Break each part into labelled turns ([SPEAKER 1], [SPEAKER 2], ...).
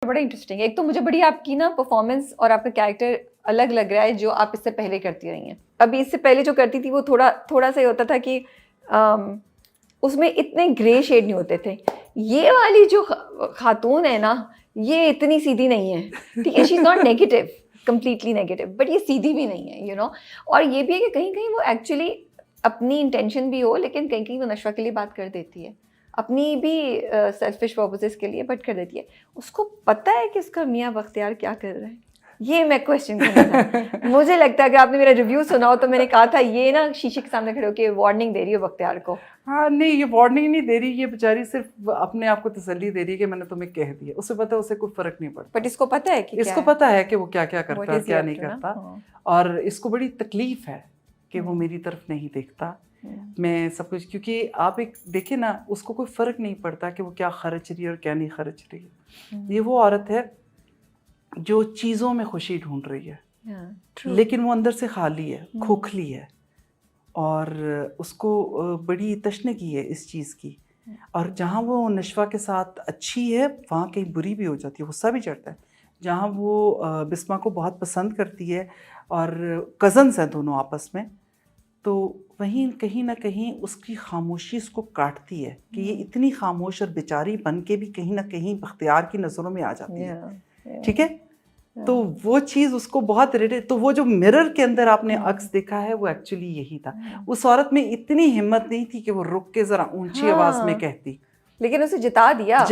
[SPEAKER 1] बड़ा इंटरेस्टिंग है। एक तो मुझे बड़ी आपकी ना परफॉर्मेंस और आपका कैरेक्टर अलग लग रहा है जो आप इससे पहले करती रही हैं। अभी इससे पहले जो करती थी वो थोड़ा सा ये होता था कि उसमें इतने ग्रे शेड नहीं होते थे। ये वाली जो खातून है ना, ये इतनी सीधी नहीं है, ठीक है। She is not negative, completely negative, but ये सीधी भी नहीं है, और ये भी है कि कहीं कहीं वो एक्चुअली अपनी इंटेंशन भी हो, लेकिन कहीं कहीं वो नशवा के लिए बात कर देती है, अपनी भी सेल्फिश पर्पसेस के लिए, बट कर देती है। उसको पता है कि उसका मियाँ बख्तियार क्या कर रहा है। ये मैं क्वेश्चन करना था। मुझे लगता है कि आपने मेरा रिव्यू सुना हो तो मैंने कहा था ये ना शीशे के सामने खड़े होकर वार्निंग दे रही हो बख्तियार को।
[SPEAKER 2] हाँ नहीं, ये वार्निंग नहीं दे रही, ये बेचारी सिर्फ अपने आप को तसल्ली दे रही है कि मैंने तुम्हें कह दिया। उसे पता है, उसे कोई फर्क नहीं पड़ता।
[SPEAKER 1] बट इसको पता है कि
[SPEAKER 2] इसको पता है कि वो क्या क्या करता है, क्या नहीं करता, और इसको बड़ी तकलीफ है कि वो मेरी तरफ नहीं देखता। मैं सब कुछ, क्योंकि आप एक देखे ना, उसको कोई फर्क नहीं पड़ता कि वो क्या खर्च रही है और क्या नहीं खर्च रही है। ये वो औरत है जो चीज़ों में खुशी ढूंढ रही है, लेकिन वो अंदर से खाली है, खोखली है, और उसको बड़ी तशनगी है इस चीज़ की। और जहाँ वो नशवा के साथ अच्छी है, वहाँ कहीं बुरी भी हो जाती है, गुस्सा भी चढ़ता है। जहाँ वो बिस्मा को बहुत पसंद करती है और कज़न्स हैं दोनों आपस में, तो वहीं कहीं ना कहीं उसकी खामोशी उसको काटती है कि ये इतनी खामोश और बेचारी बन के भी कहीं ना कहीं बख्तियार की नज़रों में आ जाती है। ठीक है, तो वो चीज़ उसको बहुत इरिटेट। तो वो जो मिरर के अंदर आपने अक्स देखा है, वो एक्चुअली यही था। उस औरत में इतनी हिम्मत नहीं थी कि वो रुक के ज़रा ऊंची आवाज़ में कहती,
[SPEAKER 1] लेकिन उसे जता दिया।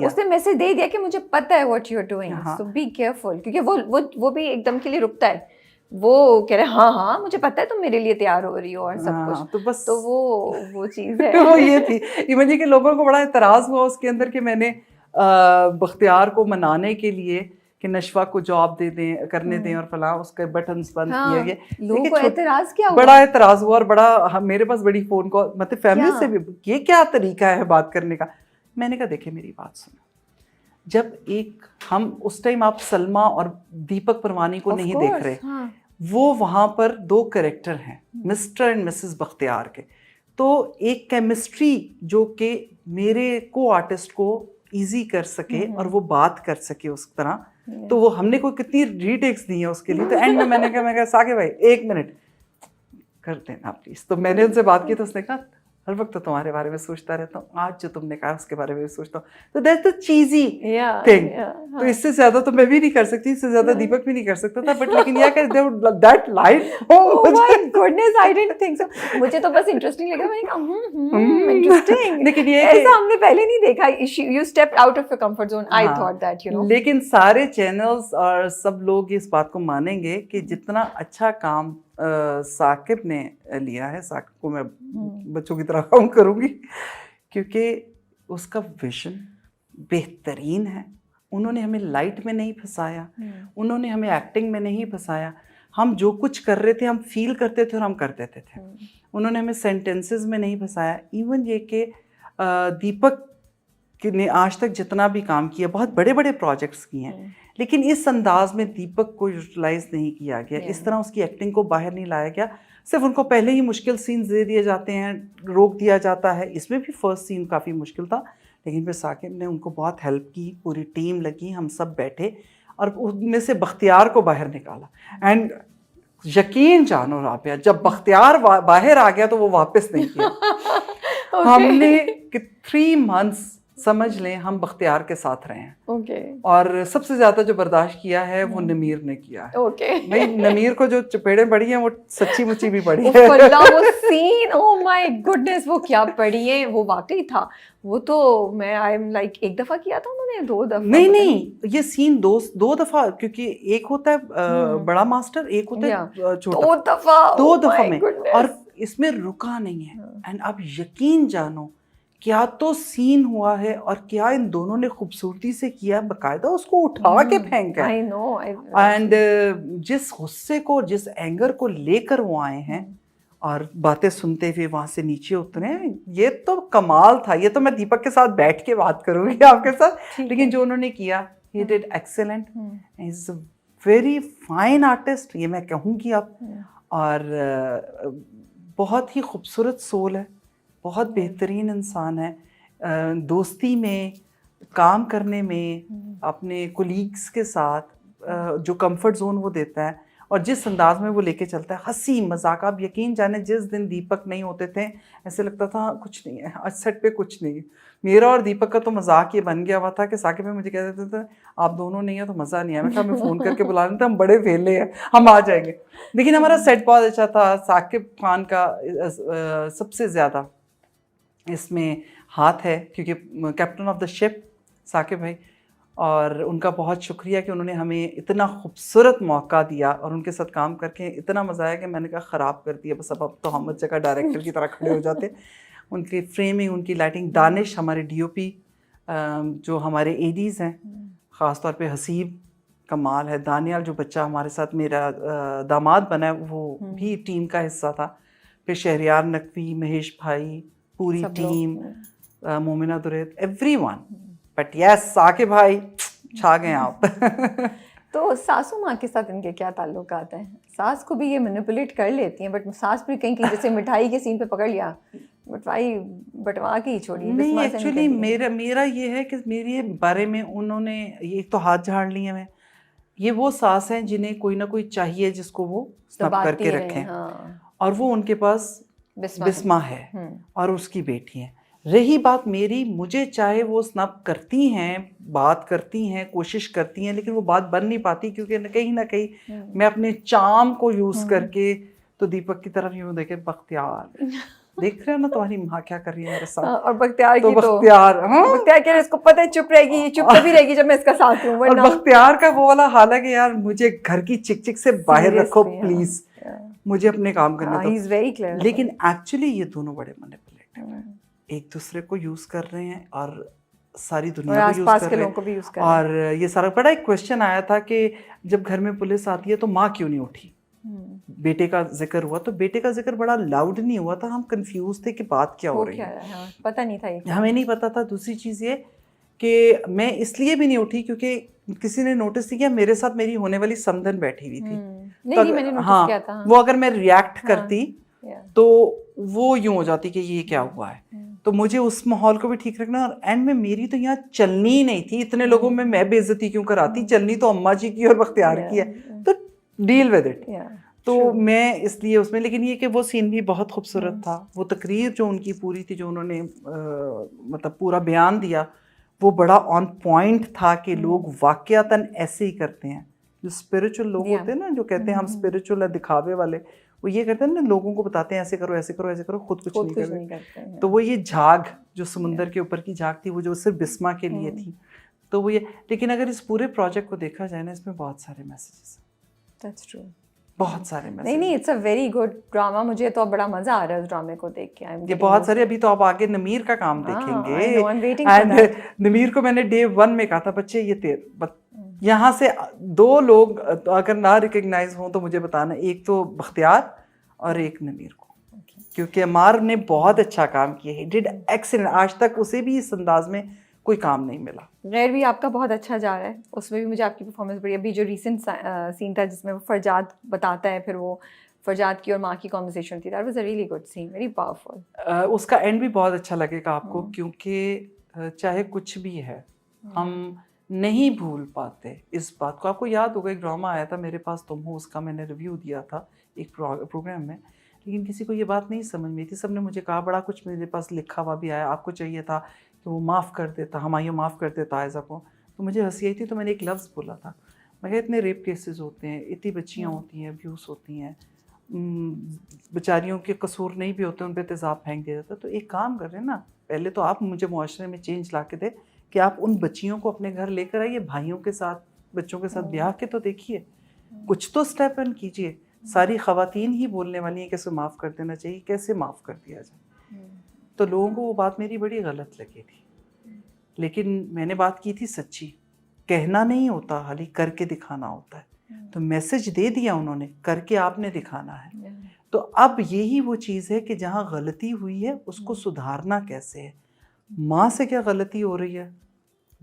[SPEAKER 1] उसने मैसेज दे दिया कि मुझे पता है what you are doing, so be careful. क्योंकि वो भी एकदम के लिए रुकता है, वो कह रहा है हाँ हाँ मुझे पता है तुम मेरे लिए तैयार हो रही हो और सब कुछ।
[SPEAKER 2] तो बस
[SPEAKER 1] तो वो चीज़ है।
[SPEAKER 2] वो ये थी। इवन जी के लोगों को बड़ा एतराज़ हुआ उसके अंदर कि मैंने बख्तियार को मनाने के लिए कि नशवा को जॉब दे दें, करने दें और फलां, उसके बटन्स बंद किए गए।
[SPEAKER 1] लोगों को एतराज़ क्या हुआ?
[SPEAKER 2] बड़ा एतराज़ हुआ, और बड़ा मेरे पास बड़ी फ़ोन कॉल, मतलब फैमिली से भी, ये क्या तरीका है बात करने का। मैंने कहा देखिए मेरी बात सुनो, जब एक हम उस टाइम आप सलमा और दीपक परवानी को नहीं देख रहे, वो वहाँ पर दो कैरेक्टर हैं, मिस्टर एंड मिसेस बख्तियार के। तो एक केमिस्ट्री जो कि मेरे को आर्टिस्ट को इजी कर सके और वो बात कर सके उस तरह, तो वो हमने कोई कितनी रीटेक्स दी है उसके लिए। तो एंड में मैंने कहा साके भाई 1 मिनट कर देना प्लीज। तो मैंने उनसे बात की, तो उसने कहा हर वक्त तो तुम्हारे बारे में सोचता रहता हूँ, आज जो तुमने कहा उसके बारे में सोचता हूँ। तो दैट्स द चीजी थिंग। तो इससे ज्यादा तो मैं भी नहीं कर सकती, इससे ज्यादा दीपक भी नहीं कर सकता था, बट लेकिन यह that line, oh my
[SPEAKER 1] goodness, I didn't think so. मुझे तो बस इंटरेस्टिंग लगा, मैंने कहा इंटरेस्टिंग,
[SPEAKER 2] लेकिन ये
[SPEAKER 1] ऐसा हमने पहले नहीं देखा। You stepped out of your comfort zone, I thought that
[SPEAKER 2] लेकिन सारे चैनल्स और सब लोग इस बात को मानेंगे कि जितना अच्छा काम साकिब ने लिया है, साकिब को मैं बच्चों की तरह काउंट करूँगी, क्योंकि उसका विजन बेहतरीन है। उन्होंने हमें लाइट में नहीं फंसाया, उन्होंने हमें एक्टिंग में नहीं फंसाया। हम जो कुछ कर रहे थे हम फील करते थे और हम कर देते थे। उन्होंने हमें सेंटेंसेस में नहीं फंसाया। इवन ये कि दीपक ने आज तक जितना भी काम किया, बहुत बड़े बड़े प्रोजेक्ट्स किए हैं, लेकिन इस अंदाज में दीपक को यूटिलाइज नहीं किया गया, इस तरह उसकी एक्टिंग को बाहर नहीं लाया गया। सिर्फ उनको पहले ही मुश्किल सीन्स दे दिए जाते हैं, रोक दिया जाता है। इसमें भी फर्स्ट सीन काफ़ी मुश्किल था, लेकिन फिर साकिब ने उनको बहुत हेल्प की, पूरी टीम लगी, हम सब बैठे और उनमें से बख्तियार को बाहर निकाला। एंड यकीन जानो राबिया, जब बख्तियार बाहर आ गया तो वो वापस नहीं किया। हमने 3 मंथ्स समझ लें हम बख्तियार के साथ रहे हैं। और सबसे ज्यादा जो बर्दाश्त किया है वो नमीर ने किया है। भाई नमीर को जो चपेड़े पड़ी हैं वो सच्ची मुच्ची भी पड़ी है।
[SPEAKER 1] वो सीन, ओह माय गुडनेस, वो क्या पड़ी है, वो वाकई था। वो तो मैं आई एम लाइक, एक दफा किया था उन्होंने, 2 दफा?
[SPEAKER 2] नहीं, ये सीन दो दफा, क्योंकि एक होता है बड़ा मास्टर, एक होता है छोटा। 2 दफा में, और इसमें रुका नहीं है। एंड अब यकीन जानो, क्या तो सीन हुआ है और क्या इन दोनों ने खूबसूरती से किया, बकायदा उसको उठा के फेंका है। एंड जिस गुस्से को, जिस एंगर को लेकर वो आए हैं और बातें सुनते हुए वहां से नीचे उतरे, ये तो कमाल था। ये तो मैं दीपक के साथ बैठ के बात करूंगी आपके साथ, लेकिन जो उन्होंने किया, he did excellent, is a very fine artist, ये मैं कहूँगी अब। और बहुत ही खूबसूरत सोल है, बहुत बेहतरीन इंसान है। दोस्ती में काम करने में अपने कोलीग्स के साथ जो कंफर्ट जोन वो देता है और जिस अंदाज में वो लेके चलता है, हंसी मजाक, आप यकीन जाने जिस दिन दीपक नहीं होते थे ऐसे लगता था कुछ नहीं है, आज सेट पे कुछ नहीं है। मेरा और दीपक का तो मजाक ये बन गया हुआ था कि साकिब में मुझे कह देते थे आप दोनों नहीं है तो मज़ा नहीं है। मैं कहा मैं फ़ोन करके बुला लेते, हम बड़े फेले हैं, हम आ जाएंगे। लेकिन हमारा सेट बहुत अच्छा था। साकिब खान का सबसे ज़्यादा इसमें हाथ है क्योंकि captain of the ship Saqib भाई, और उनका बहुत शुक्रिया कि उन्होंने हमें इतना खूबसूरत मौका दिया और उनके साथ काम करके इतना मज़ा आया कि मैंने कहा ख़राब कर दिया बस, अब तो हम जगह डायरेक्टर की तरह खड़े हो जाते। उनकी फ्रेमिंग, उनकी लाइटिंग, दानिश हमारे डीओपी, जो हमारे एडीज़ हैं, ख़ास तौर पे हसीब कमाल है, दानियाल जो बच्चा हमारे साथ मेरा दामाद बना है वो भी टीम का हिस्सा था, फिर शहरियार नकवी, महेश भाई, पूरी team, Momina Durait, everyone. But yes Saqib भाई छा गए आप।
[SPEAKER 1] तो सासू माँ के साथ इनके क्या ताल्लुकात हैं? सास को भी ये मैनिपुलेट कर लेती हैं, बट सास भी कहीं कहीं जैसे मिठाई के सीन पे पकड़ लिया, मिठाई बटवा के ही छोड़ी।
[SPEAKER 2] नहीं, एक्चुअली मेरा ये है कि मेरे बारे में उन्होंने एक तो हाथ झाड़ लिए मैं, ये वो सास हैं जिन्हें कोई ना कोई चाहिए जिसको वो स्नब करके रखें। हाँ। और वो उनके पास बिस्मा है और उसकी बेटी है। रही बात मेरी, मुझे चाहे वो स्नब करती हैं, बात करती हैं, कोशिश करती हैं, लेकिन वो बात बन नहीं पाती क्योंकि कहीं ना कहीं मैं अपने चार्म को यूज करके, तो दीपक की तरफ यूं देखे, बख्तियार देख रहे हो ना तुम्हारी माँ क्या कर रही है मेरे साथ।
[SPEAKER 1] और बख्तियार
[SPEAKER 2] तो बख्तियार, हाँ
[SPEAKER 1] बख्तियार कह रहे इसको पता है चुप रहेगी, ये चुप तभी रहेगी जब मैं इसका साथ हूँ।
[SPEAKER 2] और बख्तियार का वो वाला हाल है कि यार मुझे घर की चिक चिक से बाहर रखो प्लीज, मुझे अपने काम करने दो। लेकिन एक्चुअली ये दोनों बड़े मैनिपुलेटिव हैं, एक दूसरे को यूज कर रहे हैं और सारी दुनिया को यूज कर रहे हैं। और ये सारा बड़ा एक क्वेश्चन आया था कि जब घर में पुलिस आती है तो माँ क्यों नहीं उठी। बेटे का जिक्र हुआ तो बेटे का जिक्र बड़ा लाउड नहीं हुआ था, हम कंफ्यूज थे कि बात क्या हो रही है,
[SPEAKER 1] हाँ, पता नहीं था,
[SPEAKER 2] हमें नहीं पता था। दूसरी चीज़ ये कि मैं इसलिए भी नहीं उठी क्योंकि किसी ने नोटिस किया मेरे साथ मेरी होने वाली समधन बैठी हुई थी।
[SPEAKER 1] नहीं, मैंने नोटिस किया था।
[SPEAKER 2] वो अगर मैं रिएक्ट करती तो वो यूं हो जाती कि ये क्या हुआ है, तो मुझे उस माहौल को भी ठीक रखना। और एंड में मेरी तो यहाँ चलनी ही नहीं थी, इतने लोगों में मैं बेइज्जती क्यों कराती, चलनी तो अम्मा जी की और बख्तियार की है, तो डील विद इट। तो मैं इसलिए उसमें, लेकिन ये कि वो सीन भी बहुत खूबसूरत था, वो तकरीर जो उनकी पूरी थी, जो उन्होंने मतलब पूरा बयान दिया, वो बड़ा ऑन पॉइंट था कि लोग वाकयातन ऐसे ही करते हैं। जो स्पिरिचुअल लोग होते हैं ना, जो कहते हैं हम स्पिरिचुअल है, दिखावे वाले, वो ये करते हैं ना, लोगों को बताते हैं ऐसे करो ऐसे करो ऐसे करो, खुद कुछ नहीं करते। तो वो ये झाग जो समुंदर के ऊपर की झाग थी, वो जो सिर्फ बिस्मा के लिए थी, तो वो ये। लेकिन अगर इस पूरे प्रोजेक्ट को देखा जाए ना, इसमें बहुत सारे मैसेजेस हैं।
[SPEAKER 1] दैट्स ट्रू,
[SPEAKER 2] बहुत सारे मैसेज।
[SPEAKER 1] नहीं, it's a very good drama. मुझे तो बड़ा मजा आ रहा है उस ड्रामे को देख के।
[SPEAKER 2] ये बहुत सारे, अभी तो आप आगे नमीर का काम देखेंगे। एंड नमीर को मैंने डे 1 में कहा था, बच्चे ये यहाँ से 2 लोग अगर ना रिकग्नाइज हों तो मुझे बताना, एक तो बख्तियार और एक नमीर को, क्योंकि अमार ने बहुत अच्छा काम किया है, डिड एक्सीलेंट। आज तक उसे भी इस अंदाज में कोई काम नहीं मिला।
[SPEAKER 1] गैर भी आपका बहुत अच्छा जा रहा है, उसमें भी मुझे आपकी परफॉर्मेंस बड़ी। अभी जो रिसेंट सीन था जिसमें वो फरजाद बताता है, फिर वो फरजाद की और माँ की कॉन्वर्सेशन थी, that was a really good scene, very powerful.
[SPEAKER 2] उसका एंड भी बहुत अच्छा लगेगा आपको, क्योंकि चाहे कुछ भी है, हम नहीं भूल पाते इस बात को। आपको याद होगा एक ड्रामा आया था मेरे पास तुम हो, उसका मैंने रिव्यू दिया था एक प्रोग्राम में, लेकिन किसी को ये बात नहीं समझ में थी। सबने मुझे कहा, बड़ा कुछ मेरे पास लिखा हुआ भी आया, आपको चाहिए था कि वो माफ़ कर देता, हमायूं माफ़ कर देता आयज़ा को, तो मुझे हंसी आई थी। तो मैंने एक लफ्ज़ बोला था, मैं कहा इतने रेप केसेस होते हैं, इतनी बच्चियाँ होती हैं, अब्यूज़ होती हैं, बेचारियों के कसूर नहीं भी होते, उन पर तेज़ाब फेंक दिया जाता। तो एक काम कर रहे हैं ना, पहले तो आप मुझे मुआशरे में चेंज ला के दे कि आप उन बच्चियों को अपने घर लेकर आइए, भाइयों के साथ, बच्चों के साथ ब्याह के तो देखिए, कुछ तो स्टेप इन कीजिए। सारी ख़वातीन ही बोलने वाली हैं कैसे माफ़ कर देना चाहिए, कैसे माफ़ कर दिया जाए। तो लोगों को वो बात मेरी बड़ी गलत लगी थी, लेकिन मैंने बात की थी सच्ची। कहना नहीं होता, हाली करके दिखाना होता है। तो मैसेज दे दिया उन्होंने, करके आपने दिखाना है। तो अब यही वो चीज़ है कि जहाँ गलती हुई है उसको सुधारना कैसे है। माँ से क्या गलती हो रही है,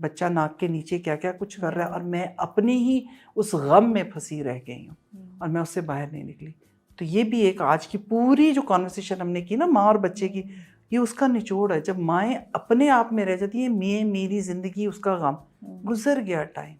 [SPEAKER 2] बच्चा नाक के नीचे क्या क्या कुछ कर रहा है, और मैं अपनी ही उस गम में फंसी रह गई हूँ और मैं उससे बाहर नहीं निकली। तो ये भी एक आज की पूरी जो कॉन्वर्सेशन हमने की ना माँ और बच्चे की, ये उसका निचोड़ है। जब माएँ अपने आप में रह जाती है, मैं मेरी जिंदगी उसका गम, गुजर गया टाइम,